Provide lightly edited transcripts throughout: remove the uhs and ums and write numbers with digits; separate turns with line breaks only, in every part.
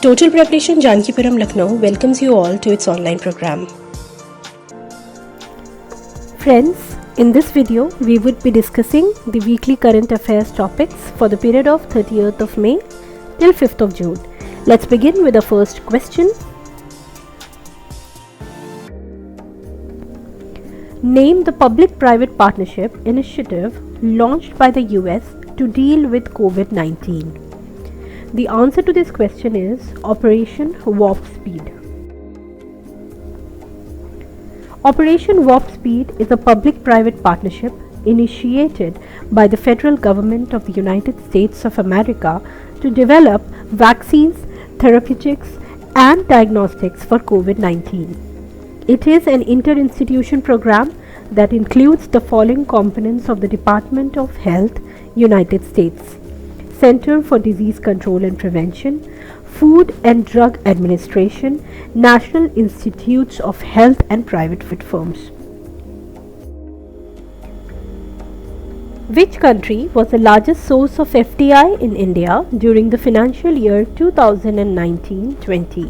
Total Preparation Jankipuram Lucknow welcomes you all to its online program.
Friends, in this video we would be discussing the weekly current affairs topics for the period of 30th of May till 5th of June. Let's begin with the first question. Name the public-private partnership initiative launched by the US to deal with Covid-19. The answer to this question is Operation Warp Speed. Operation Warp Speed is a public-private partnership initiated by the federal government of the United States of America to develop vaccines, therapeutics, and diagnostics for Covid-19. It is an inter-institution program that includes the following components of the Department of Health, United States: Center for Disease Control and Prevention, Food and Drug Administration, National Institutes of Health, and private firms. Which country was the largest source of FDI in India during the financial year 2019-20?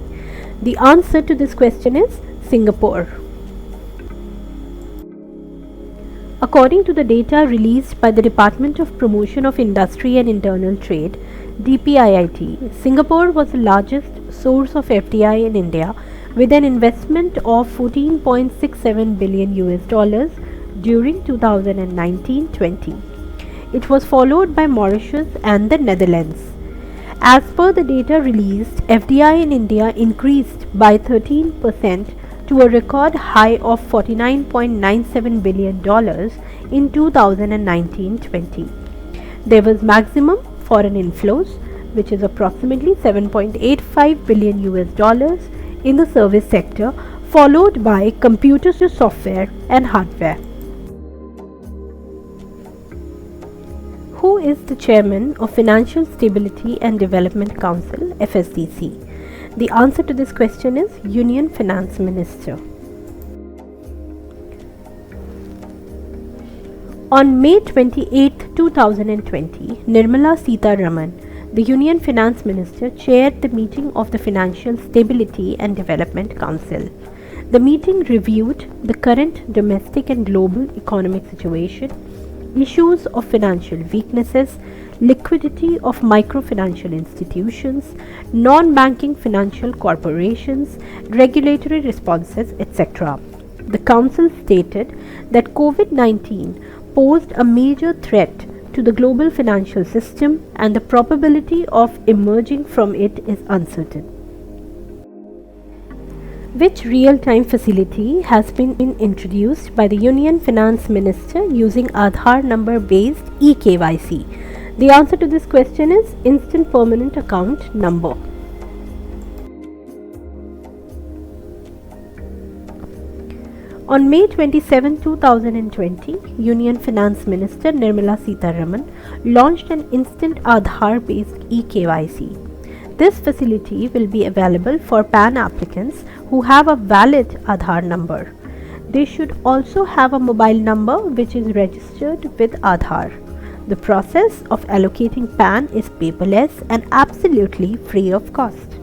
The answer to this question is Singapore. According to the data released by the Department of Promotion of Industry and Internal Trade, DPIIT, Singapore was the largest source of FDI in India with an investment of $14.67 billion during 2019-20. It was followed by Mauritius and the Netherlands. As per the data released, FDI in India increased by 13% to a record high of $49.97 billion in 2019-20. There was maximum foreign inflows, which is approximately $7.85 billion in the service sector, followed by computers to software and hardware. Who is the chairman of Financial Stability and Development Council, FSDC? The answer to this question is Union Finance Minister. On May 28, 2020, Nirmala Sitharaman, the Union Finance Minister, chaired the meeting of the Financial Stability and Development Council. The meeting reviewed the current domestic and global economic situation, issues of financial weaknesses, liquidity of microfinancial institutions, non-banking financial corporations, regulatory responses, etc. The Council stated that COVID-19 posed a major threat to the global financial system and the probability of emerging from it is uncertain. Which real-time facility has been introduced by the Union Finance Minister using Aadhar number-based eKYC? The answer to this question is Instant Permanent Account Number. On May 27, 2020, Union Finance Minister Nirmala Sitharaman launched an instant Aadhar-based eKYC. This facility will be available for PAN applicants who have a valid Aadhar number. They should also have a mobile number which is registered with Aadhar. The process of allocating PAN is paperless and absolutely free of cost.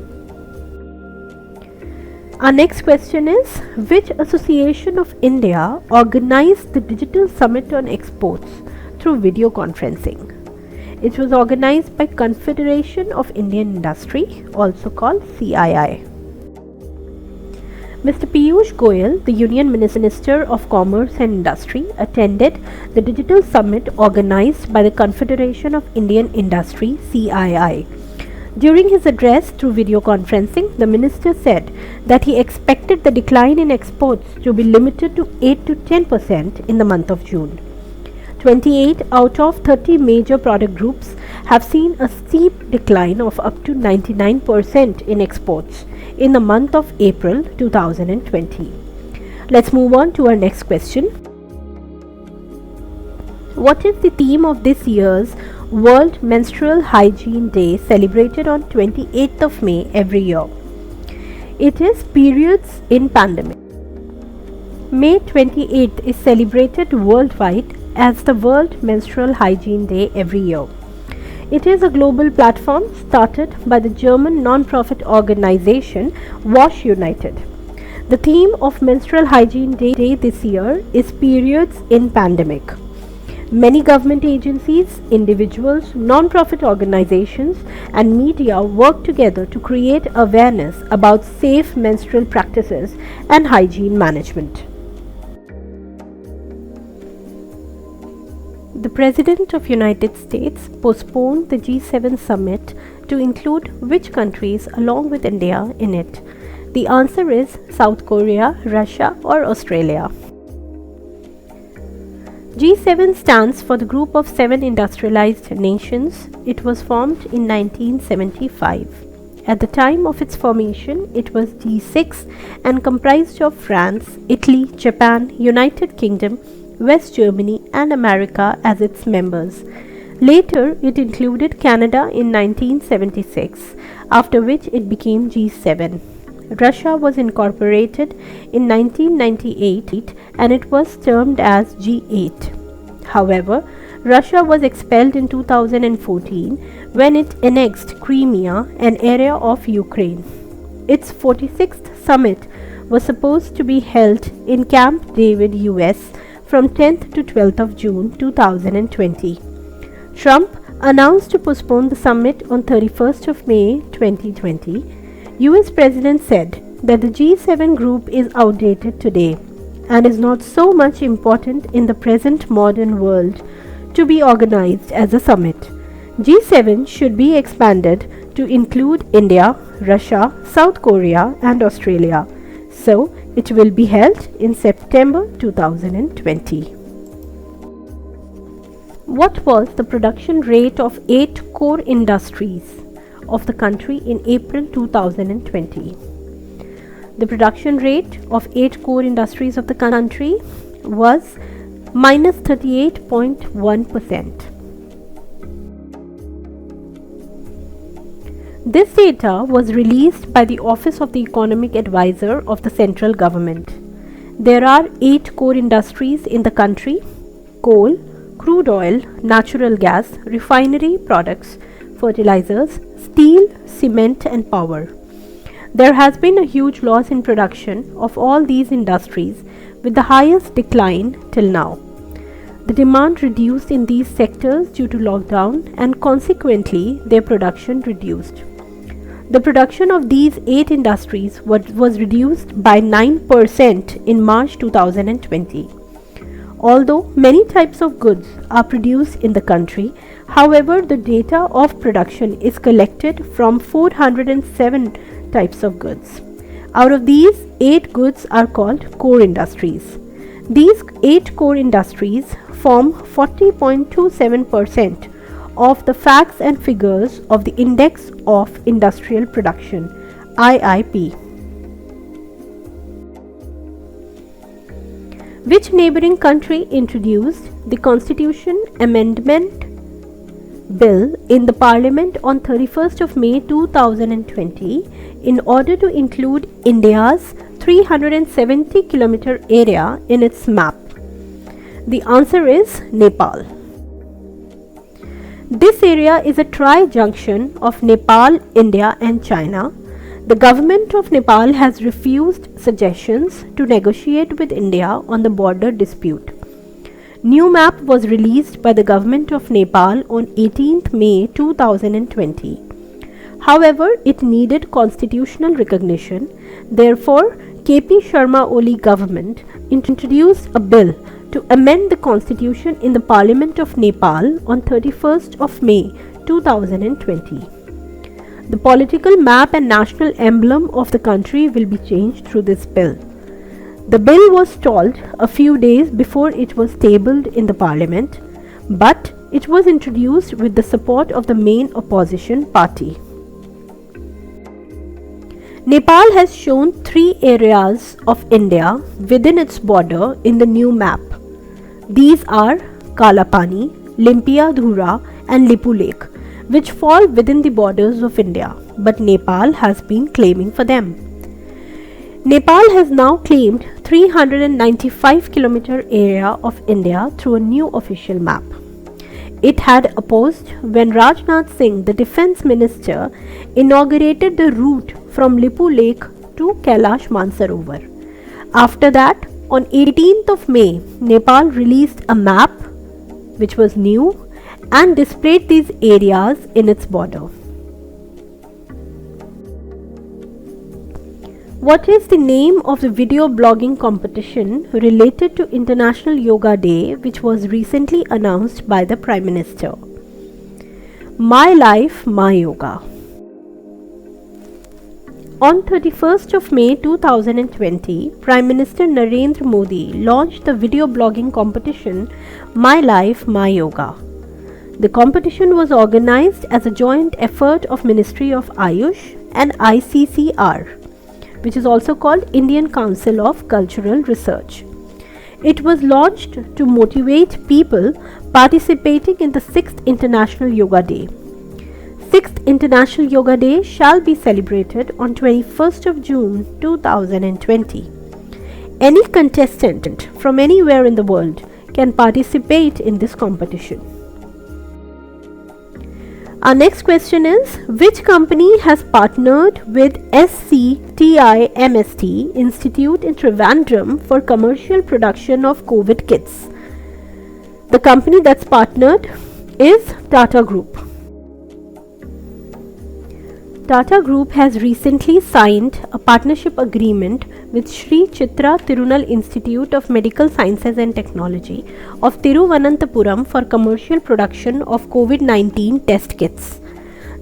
Our next question is, which association of India organized the Digital Summit on Exports through video conferencing? It was organized by Confederation of Indian Industry, also called CII. Mr. Piyush Goyal, the Union Minister of Commerce and Industry, attended the Digital Summit organized by the Confederation of Indian Industry, CII. During his address through video conferencing, the minister said that he expected the decline in exports to be limited to 8 to 10% in the month of June. 28 out of 30 major product groups have seen a steep decline of up to 99% in exports in the month of April 2020. Let's move on to our next question. What is the theme of this year's World Menstrual Hygiene Day celebrated on 28th of May every year? It is Periods in Pandemic. May 28th is celebrated worldwide as the World Menstrual Hygiene Day every year. It is a global platform started by the German non-profit organization Wash United. The theme of Menstrual Hygiene Day this year is Periods in Pandemic. Many government agencies, individuals, non-profit organizations and media work together to create awareness about safe menstrual practices and hygiene management. The President of United States postponed the G7 summit to include which countries along with India in it? The answer is South Korea, Russia or Australia. G7 stands for the Group of 7 Industrialized Nations. It was formed in 1975. At the time of its formation, it was G6 and comprised of France, Italy, Japan, United Kingdom, West Germany and America as its members. Later, it included Canada in 1976, after which it became G7. Russia was incorporated in 1998 and it was termed as G8. However, Russia was expelled in 2014 when it annexed Crimea, an area of Ukraine. Its 46th summit was supposed to be held in Camp David, US from 10th to 12th of June 2020. Trump announced to postpone the summit on 31st of May 2020. US President said that the G7 group is outdated today and is not so much important in the present modern world to be organized as a summit. G7 should be expanded to include India, Russia, South Korea and Australia. So, it will be held in September 2020. What was the production rate of 8 core industries of the country in April 2020? The production rate of 8 core industries of the country was minus 38.1%. This data was released by the Office of the Economic Advisor of the central government. There are 8 core industries in the country: coal, crude oil, natural gas, refinery products, fertilizers, steel, cement and power. There has been a huge loss in production of all these industries, with the highest decline till now. The demand reduced in these sectors due to lockdown and consequently their production reduced. The production of these 8 industries was reduced by 9% in March 2020. Although many types of goods are produced in the country, however, the data of production is collected from 407 types of goods. Out of these, 8 goods are called core industries. These 8 core industries form 40.27% of the facts and figures of the Index of Industrial Production (IIP). Which neighboring country introduced the Constitution Amendment Bill in the Parliament on 31st of May 2020 in order to include India's 370 km area in its map? The answer is Nepal. This area is a tri-junction of Nepal, India and China. The government of Nepal has refused suggestions to negotiate with India on the border dispute. New map was released by the government of Nepal on 18th May 2020. However, it needed constitutional recognition. Therefore, KP Sharma Oli government introduced a bill to amend the constitution in the Parliament of Nepal on 31st of May 2020. The political map and national emblem of the country will be changed through this bill. The bill was stalled a few days before it was tabled in the Parliament, but it was introduced with the support of the main opposition party. Nepal has shown 3 areas of India within its border in the new map. These are Kalapani, Limpiadhura and Lipu Lake, which fall within the borders of India, but Nepal has been claiming for them. Nepal has now claimed 395 km area of India through a new official map. it had opposed when Rajnath Singh, the defense minister, inaugurated the route from Lipu Lake to Kailash Mansarovar. After that, on 18th of May, Nepal released a map which was new and displayed these areas in its border. What is the name of the video blogging competition related to International Yoga Day which was recently announced by the Prime Minister? My Life, My Yoga. On 31st of May 2020, Prime Minister Narendra Modi launched the video blogging competition My Life, My Yoga. The competition was organized as a joint effort of Ministry of Ayush and ICCR, which is also called Indian Council of Cultural Research. It was launched to motivate people participating in the 6th International Yoga Day. 6th International Yoga Day shall be celebrated on 21st of June 2020. Any contestant from anywhere in the world can participate in this competition. Our next question is, which company has partnered with SCTIMST Institute in Trivandrum for commercial production of COVID kits? The company that's partnered is Tata Group. Tata Group has recently signed a partnership agreement with Sri Chitra Tirunal Institute of Medical Sciences and Technology of Tiruvananthapuram for commercial production of Covid-19 test kits.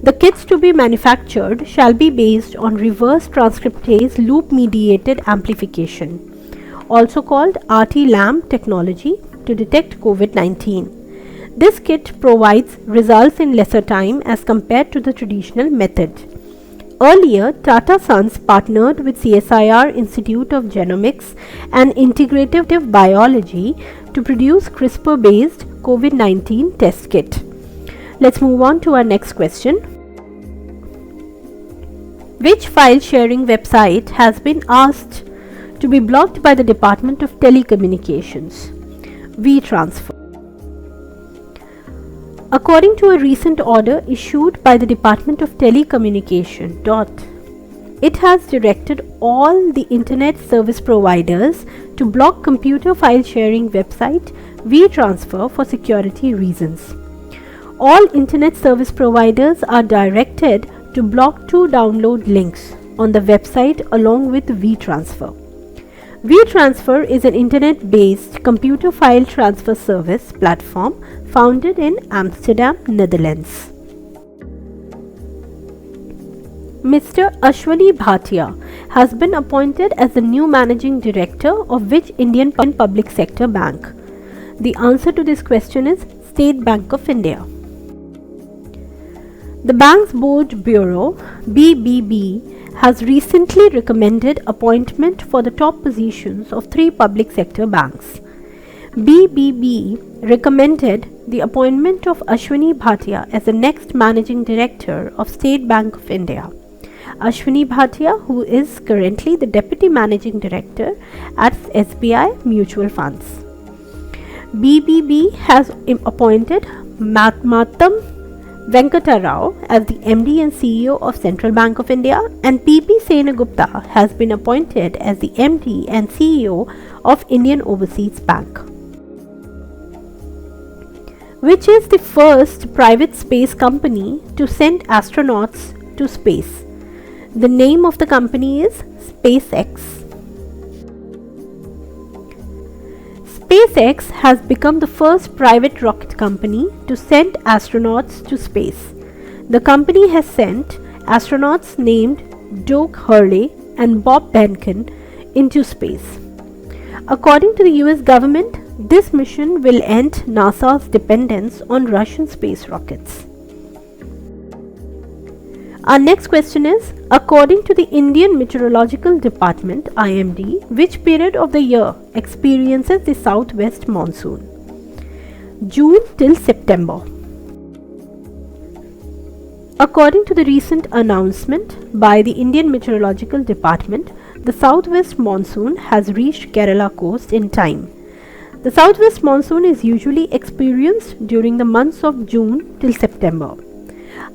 The kits to be manufactured shall be based on reverse transcriptase loop mediated amplification, also called RT-LAMP technology, to detect Covid-19. This kit provides results in lesser time as compared to the traditional method. Earlier, Tata Sons partnered with CSIR Institute of Genomics and Integrative Biology to produce CRISPR-based COVID-19 test kit. Let's move on to our next question. Which file sharing website has been asked to be blocked by the Department of Telecommunications? WeTransfer. According to a recent order issued by the Department of Telecommunication, it has directed all the internet service providers to block computer file sharing website WeTransfer for security reasons. All internet service providers are directed to block 2 download links on the website along with WeTransfer. WeTransfer is an internet-based computer file transfer service platform founded in Amsterdam, Netherlands. Mr. Ashwani Bhatia has been appointed as the new managing director of which Indian public sector bank? The answer to this question is State Bank of India. The bank's board bureau, BBB, has recently recommended appointment for the top positions of 3 public sector banks. BBB recommended the appointment of Ashwani Bhatia as the next managing director of State Bank of India. Ashwani Bhatia, who is currently the deputy managing director at SBI Mutual Funds. BBB has appointed Matam Venkata Rao as the MD and CEO of Central Bank of India, and PP Senagupta has been appointed as the MD and CEO of Indian Overseas Bank. Which is the first private space company to send astronauts to space? The name of the company is SpaceX. SpaceX has become the first private rocket company to send astronauts to space. The company has sent astronauts named Doug Hurley and Bob Behnken into space. According to the US government, this mission will end NASA's dependence on Russian space rockets. Our next question is, according to the Indian Meteorological Department IMD, which period of the year experiences the southwest monsoon? June till September. According to the recent announcement by the Indian Meteorological Department, the southwest monsoon has reached Kerala coast in time. The southwest monsoon is usually experienced during the months of June till September.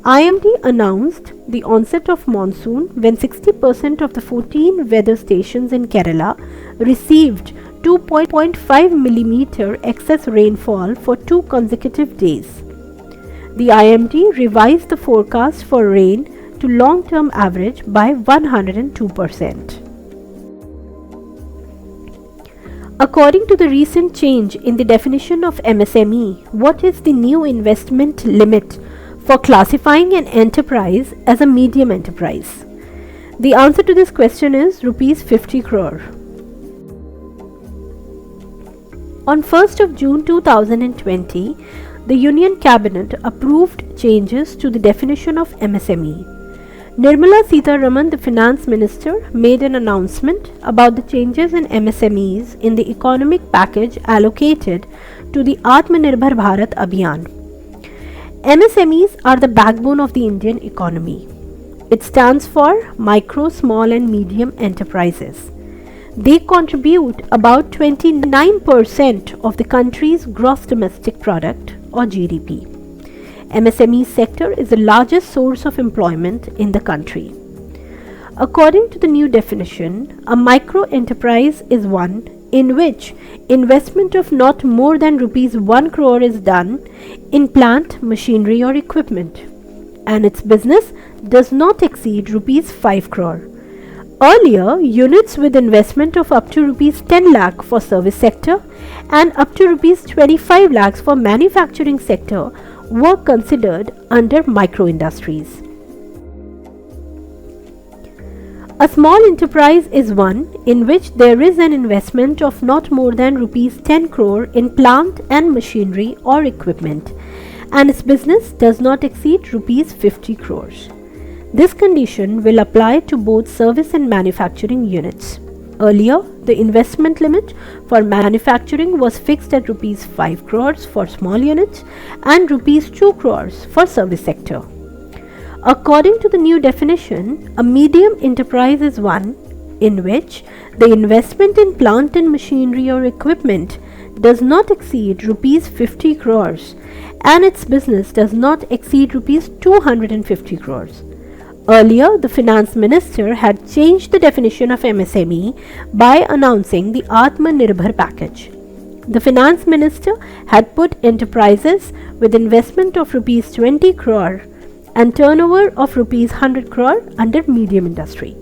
IMD announced the onset of monsoon when 60% of the 14 weather stations in Kerala received 2.5 mm excess rainfall for 2 consecutive days. The IMD revised the forecast for rain to long-term average by 102%. According to the recent change in the definition of MSME, what is the new investment limit for classifying an enterprise as a medium enterprise? The answer to this question is rupees 50 crore. On 1st of June 2020, the Union Cabinet approved changes to the definition of MSME. Nirmala Sitharaman, the Finance Minister, made an announcement about the changes in MSMEs in the economic package allocated to the Atmanirbhar Bharat Abhiyan. MSMEs are the backbone of the Indian economy. It stands for Micro, Small and Medium Enterprises. They contribute about 29% of the country's gross domestic product or GDP. MSME sector is the largest source of employment in the country. According to the new definition, a micro enterprise is one in which investment of not more than rupees 1 crore is done in plant, machinery or equipment, and its business does not exceed rupees 5 crore. Earlier, units with investment of up to rupees 10 lakh for service sector and up to rupees 25 lakhs for manufacturing sector were considered under micro industries. A small enterprise is one in which there is an investment of not more than rupees 10 crore in plant and machinery or equipment, and its business does not exceed rupees 50 crores. This condition will apply to both service and manufacturing units. Earlier, the investment limit for manufacturing was fixed at rupees 5 crores for small units and rupees 2 crores for service sector. According to the new definition, a medium enterprise is one in which the investment in plant and machinery or equipment does not exceed rupees 50 crores and its business does not exceed rupees 250 crores. Earlier, the Finance Minister had changed the definition of MSME by announcing the Atmanirbhar package. The Finance Minister had put enterprises with investment of rupees 20 crore and turnover of rupees 100 crore under medium industry.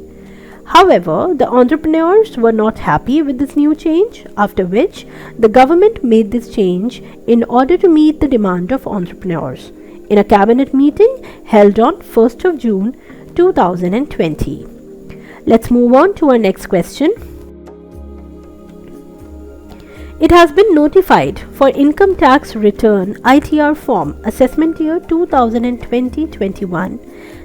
However, the entrepreneurs were not happy with this new change, after which the government made this change in order to meet the demand of entrepreneurs in a cabinet meeting held on 1st of June 2020. Let's move on to our next question. It has been notified for income tax return ITR form assessment year 2020-21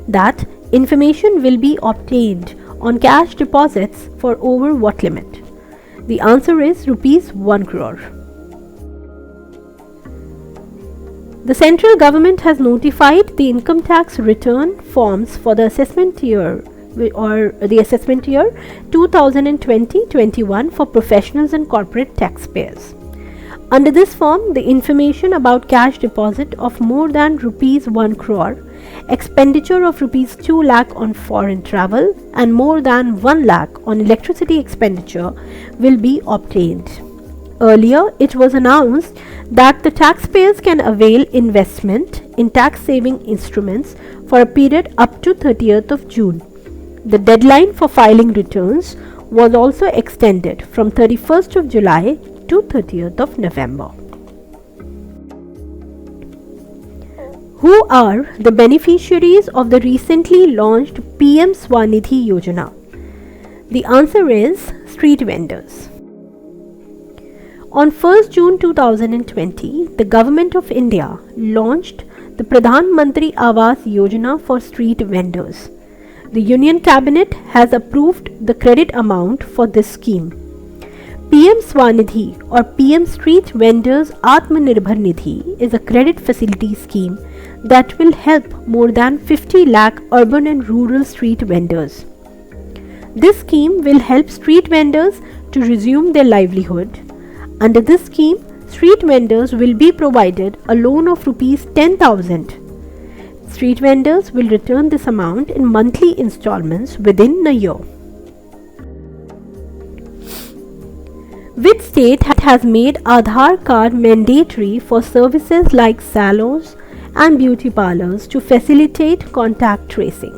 that information will be obtained on cash deposits for over what limit? The answer is rupees 1 crore. The central government has notified the income tax return forms for the assessment year 2020-21 for professionals and corporate taxpayers. Under this form, the information about cash deposit of more than rupees 1 crore, expenditure of rupees 2 lakh on foreign travel and more than 1 lakh on electricity expenditure will be obtained. Earlier, it was announced that the taxpayers can avail investment in tax-saving instruments for a period up to 30th of June. The deadline for filing returns was also extended from 31st of July to 30th of November. Who are the beneficiaries of the recently launched PM Swaniti Yojana? The answer is street vendors. On 1st June 2020, the Government of India launched the Pradhan Mantri Awas Yojana for street vendors. The Union Cabinet has approved the credit amount for this scheme. PM Swanidhi or PM Street Vendors Atmanirbhar Nidhi is a credit facility scheme that will help more than 50 lakh urban and rural street vendors. This scheme will help street vendors to resume their livelihood. Under this scheme, street vendors will be provided a loan of rupees 10,000. Street vendors will return this amount in monthly installments within a year. Which state has made Aadhar card mandatory for services like salons and beauty parlors to facilitate contact tracing?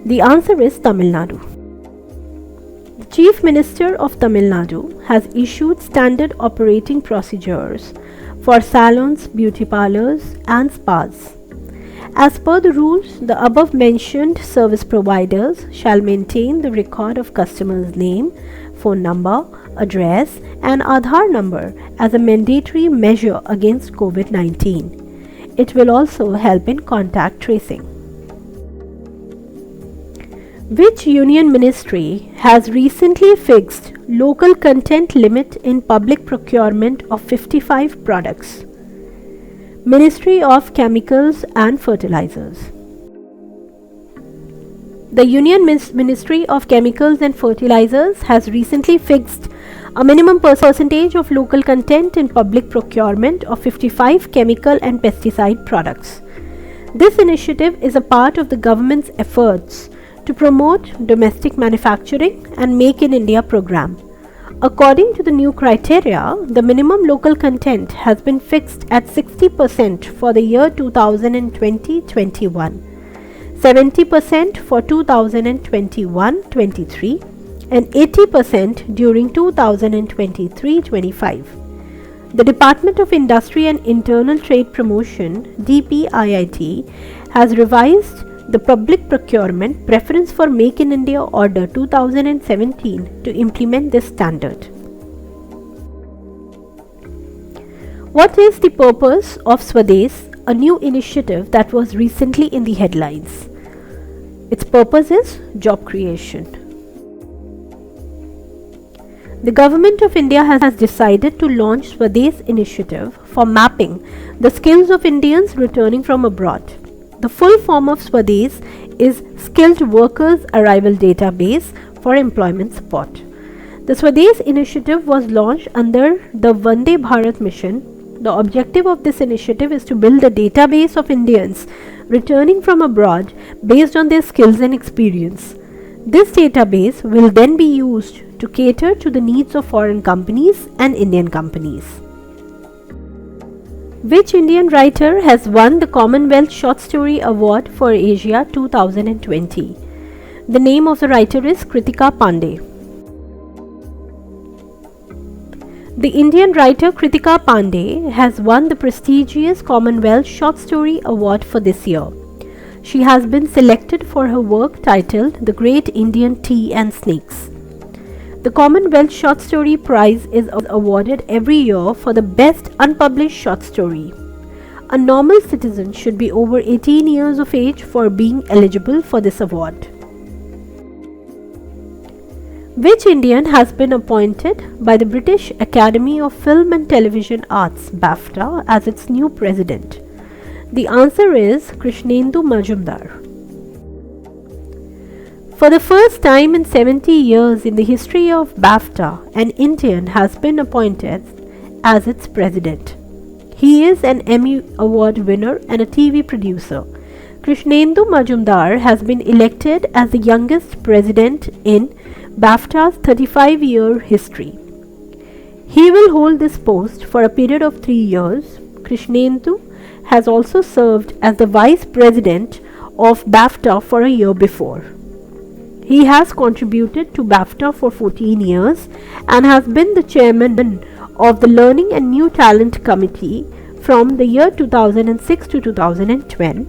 The answer is Tamil Nadu. The Chief Minister of Tamil Nadu has issued standard operating procedures for salons, beauty parlors and spas. As per the rules, the above mentioned service providers shall maintain the record of customer's name, phone number, address and Aadhar number as a mandatory measure against Covid-19. It will also help in contact tracing. Which union ministry has recently fixed local content limit in public procurement of 55 products? Ministry of Chemicals and Fertilizers. The Union Ministry of Chemicals and Fertilizers has recently fixed a minimum percentage of local content in public procurement of 55 chemical and pesticide products. This initiative is a part of the government's efforts to promote domestic manufacturing and Make in India program. According to the new criteria, the minimum local content has been fixed at 60% for the year 2020-21, 70% for 2021-23 and 80% during 2023-25. The Department of Industry and Internal Trade Promotion (DPIIT) has revised the Public Procurement Preference for Make in India Order 2017 to implement this standard. What is the purpose of Swades, a new initiative that was recently in the headlines? Its purpose is job creation. The Government of India has decided to launch Swades initiative for mapping the skills of Indians returning from abroad. The full form of Swades is Skilled Workers Arrival Database for Employment Support. The Swades initiative was launched under the Vande Bharat mission. The objective of this initiative is to build a database of Indians returning from abroad based on their skills and experience. This database will then be used to cater to the needs of foreign companies and Indian companies. Which Indian writer has won the Commonwealth Short Story Award for Asia 2020? The name of the writer is Kritika Pandey. The Indian writer Kritika Pandey has won the prestigious Commonwealth Short Story Award for this year. She has been selected for her work titled The Great Indian Tea and Snakes. The Commonwealth Short Story Prize is awarded every year for the best unpublished short story. A normal citizen should be over 18 years of age for being eligible for this award. Which Indian has been appointed by the British Academy of Film and Television Arts (BAFTA) as its new president? The answer is Krishnendu Majumdar. For the first time in 70 years in the history of BAFTA, an Indian has been appointed as its president. He is an Emmy Award winner and a TV producer. Krishnendu Majumdar has been elected as the youngest president in BAFTA's 35-year history. He will hold this post for a period of 3 years. Krishnendu has also served as the vice president of BAFTA for a year before. He has contributed to BAFTA for 14 years and has been the chairman of the Learning and New Talent Committee from the year 2006 to 2010,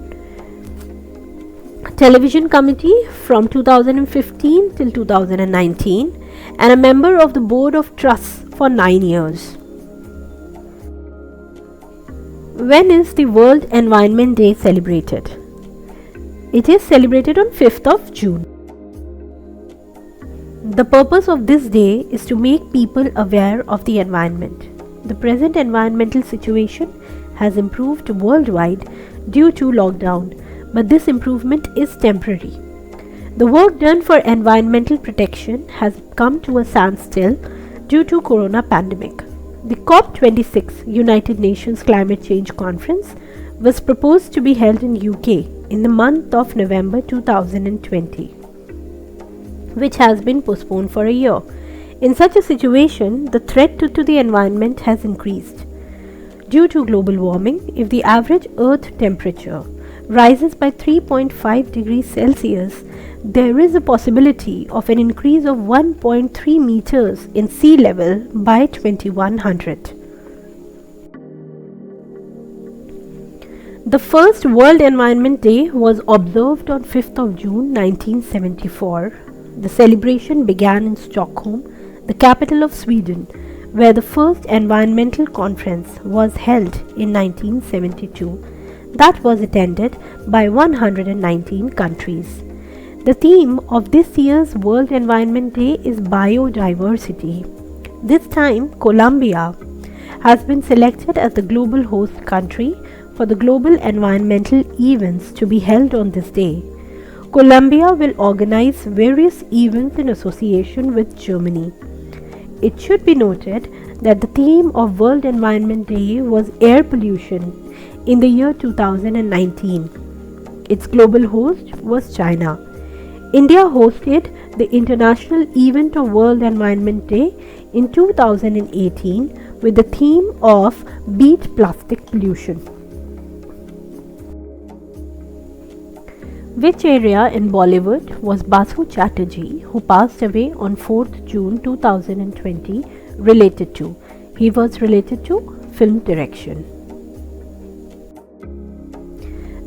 Television Committee from 2015 till 2019, and a member of the Board of Trusts for 9 years. When is the World Environment Day celebrated? It is celebrated on 5th of June. The purpose of this day is to make people aware of the environment. The present environmental situation has improved worldwide due to lockdown, but this improvement is temporary. The work done for environmental protection has come to a standstill due to corona pandemic. The COP26 United Nations Climate Change Conference was proposed to be held in UK in the month of November 2020, which has been postponed for a year. In such a situation, the threat to the environment has increased. Due to global warming, if the average Earth temperature rises by 3.5 degrees Celsius, there is a possibility of an increase of 1.3 meters in sea level by 2100. The first World Environment Day was observed on 5th of June 1974. The celebration began in Stockholm, the capital of Sweden, where the first environmental conference was held in 1972 that was attended by 119 countries. The theme of this year's World Environment Day is biodiversity. This time, Colombia has been selected as the global host country for the global environmental events to be held on this day. Colombia will organize various events in association with Germany. It should be noted that the theme of World Environment Day was air pollution in the year 2019. Its global host was China. India hosted the international event of World Environment Day in 2018 with the theme of Beat Plastic Pollution. Which area in Bollywood was Basu Chattopadhyay, who passed away on 4th June 2020, related to? He was related to film direction.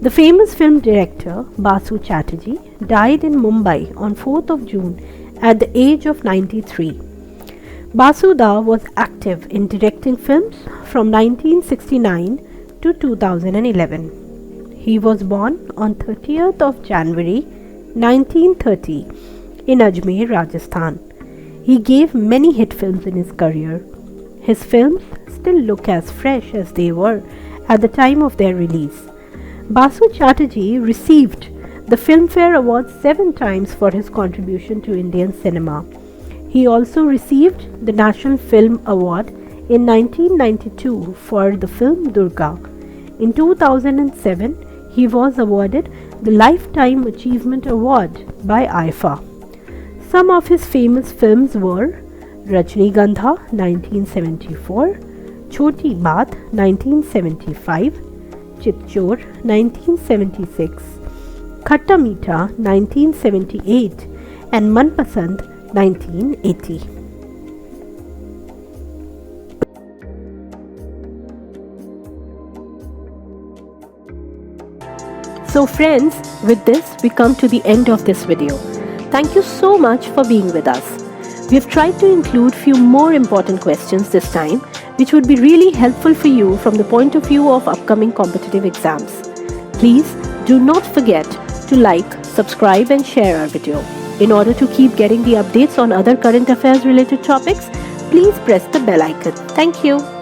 The famous film director Basu Chattopadhyay died in Mumbai on 4th of June at the age of 93. Basuda was active in directing films from 1969 to 2011. He was born on 30th of January 1930 in Ajmer, Rajasthan. He gave many hit films in his career. His films still look as fresh as they were at the time of their release. Basu Chattopadhyay received the Filmfare Award 7 times for his contribution to Indian cinema. He also received the National Film Award in 1992 for the film Durga. In 2007, he was awarded the Lifetime Achievement Award by IFA. Some of his famous films were Rajnigandha 1974, Choti Baat 1975, Chitchor 1976, Khatta Meetha 1978 and Manpasand 1980. So friends, with this we come to the end of this video. Thank you so much for being with us. We have tried to include few more important questions this time, which would be really helpful for you from the point of view of upcoming competitive exams. Please do not forget to like, subscribe and share our video. In order to keep getting the updates on other current affairs related topics, please press the bell icon. Thank you.